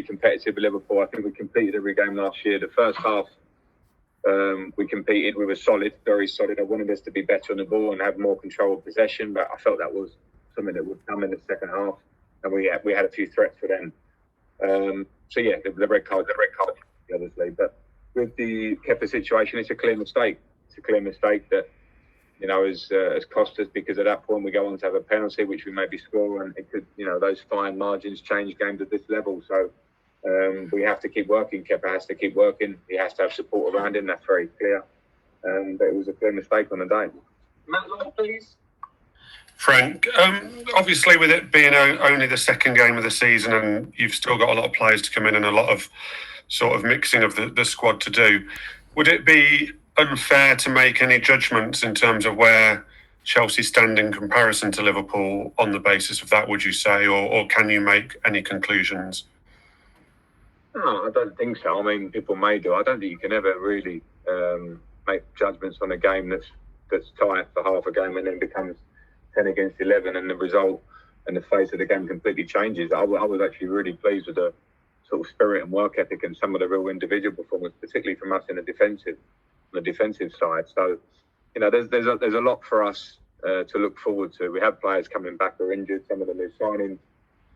competitive with Liverpool. I think we competed every game last year. The first half, we competed. We were solid, very solid. I wanted us to be better on the ball and have more control of possession, but I felt that was something that would come in the second half, and we had a few threats for them. The red card, obviously. But with the Kepa situation, it's a clear mistake. It's a clear mistake that has cost us, because at that point we go on to have a penalty, which we maybe score, and it could, those fine margins change games at this level. So we have to keep working. Kepa has to keep working. He has to have support around him. That's very clear. But it was a clear mistake on the day. Matt Law, please. Frank, obviously with it being only the second game of the season, and you've still got a lot of players to come in and a lot of sort of mixing of the squad to do, would it be unfair to make any judgments in terms of where Chelsea stand in comparison to Liverpool on the basis of that, would you say, or can you make any conclusions? No, I don't think so. I mean, people may do. I don't think you can ever really make judgments on a game that's tight for half a game and then becomes 10 against 11, and the result and the face of the game completely changes. I was actually really pleased with the sort of spirit and work ethic and some of the real individual performance, particularly from us in the defensive side. So, there's a lot for us to look forward to. We have players coming back who are injured. Some of the new signings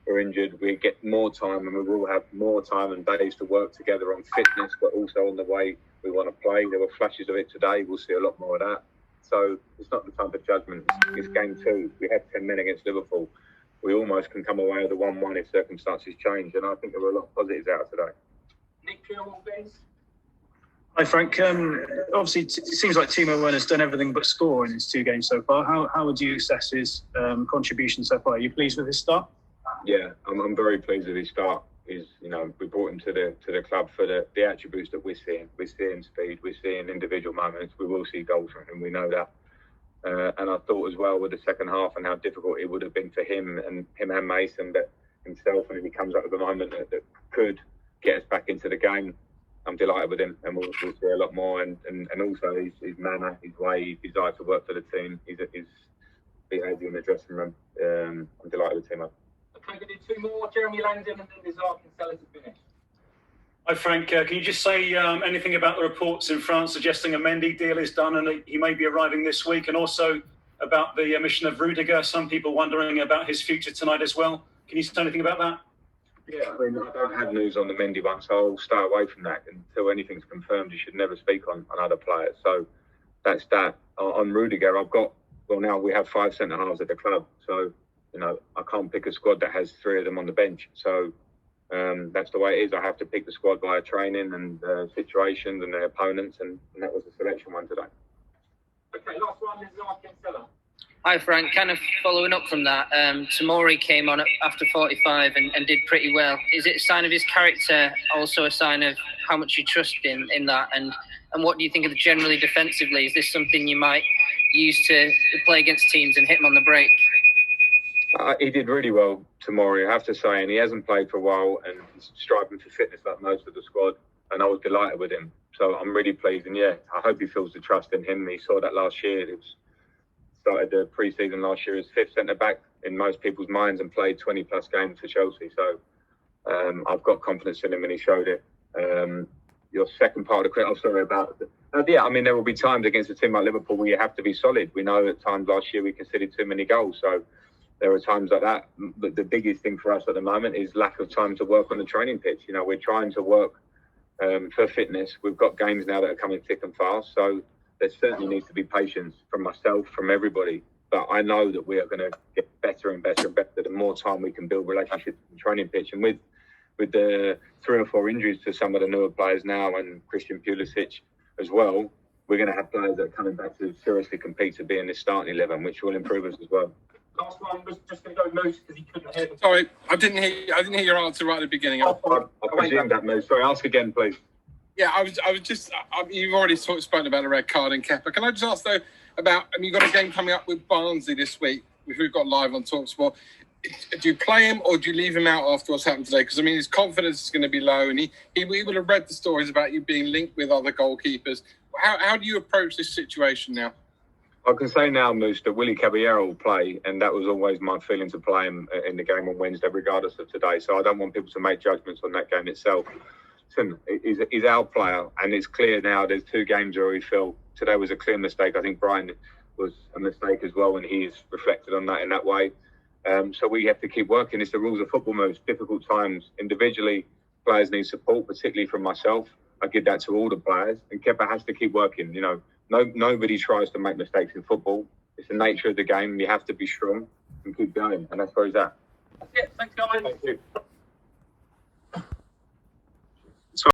are injured. We get more time, and we will have more time and days to work together on fitness, but also on the way we want to play. There were flashes of it today. We'll see a lot more of that. So it's not the time for judgment. It's game 2. We had 10 men against Liverpool. We almost can come away with a 1-1 if circumstances change. And I think there were a lot of positives out today. Nick Peel, please. Hi, Frank. Obviously, it seems like Timo Werner's done everything but score in his 2 games so far. How would you assess his contribution so far? Are you pleased with his start? Yeah, I'm very pleased with his start. We brought him to the club for the attributes that we're seeing. We're seeing speed, we're seeing individual moments. We will see goals from him, we know that. And I thought as well with the second half and how difficult it would have been for him and Mason, but himself, and if he comes up with a moment that could get us back into the game, I'm delighted with him, and we'll see a lot more. And also his manner, his way, his desire to work for the team, his behaviour in the dressing room. I'm delighted with Timo. Okay, we do 2 more. Jeremy Langdon and then Nizar Kinsella to finish. Hi, Frank. Can you just say anything about the reports in France suggesting a Mendy deal is done and that he may be arriving this week, and also about the omission of Rudiger? Some people wondering about his future tonight as well. Can you say anything about that? Yeah, I mean, I don't have news on the Mendy one, so I'll stay away from that until anything's confirmed. You should never speak on other players. So that's that. On Rudiger, now we have 5 centre-halves at the club. So, I can't pick a squad that has 3 of them on the bench. So that's the way it is. I have to pick the squad via training and situations and their opponents, and that was the selection one today. Okay, last one is Nizar Kinsella. Hi, Frank. Kind of following up from that, Tomori came on after 45 and did pretty well. Is it a sign of his character, also a sign of how much you trust in that? And what do you think of generally defensively? Is this something you might use to play against teams and hit them on the break? He did really well, Tomori, I have to say, and he hasn't played for a while, and he's striving for fitness like most of the squad, and I was delighted with him. So I'm really pleased, and I hope he feels the trust in him. He saw that last year. It started the pre-season last year as 5th centre-back in most people's minds and played 20-plus games for Chelsea. So I've got confidence in him, and he showed it. Your second part of the question, I'm sorry about it. I mean, there will be times against a team like Liverpool where you have to be solid. We know at times last year we conceded too many goals, so there are times like that. But the biggest thing for us at the moment is lack of time to work on the training pitch. We're trying to work for fitness. We've got games now that are coming thick and fast. So there certainly needs to be patience from myself, from everybody. But I know that we are going to get better and better and better the more time we can build relationships on the training pitch. And with the 3 or 4 injuries to some of the newer players now and Christian Pulisic as well, we're going to have players that are coming back to seriously compete to be in this starting 11, which will improve us as well. Last one was just going to go Moose because he couldn't hear. Sorry, I didn't hear your answer right at the beginning. I presume that, Moose. Sorry, ask again, please. Yeah, I was just. You've already spoken about a red card in Kepa. Can I just ask though about? You've got a game coming up with Barnsley this week, which we've got live on TalkSport. Do you play him or do you leave him out after what's happened today? Because his confidence is going to be low, and he would have read the stories about you being linked with other goalkeepers. How do you approach this situation now? I can say now, Moose, that Willy Caballero will play, and that was always my feeling to play him in the game on Wednesday, regardless of today. So I don't want people to make judgments on that game itself. Listen, he's our player, and it's clear now there's 2 games where we feel today was a clear mistake. I think Brian was a mistake as well, and he's reflected on that in that way. So we have to keep working. It's the rules of football, Moose. Difficult times. Individually, players need support, particularly from myself. I give that to all the players, and Kepa has to keep working. Nobody tries to make mistakes in football. It's the nature of the game. You have to be strong and keep going, and that's where he's at. That's it. Thanks, guys. Thank you.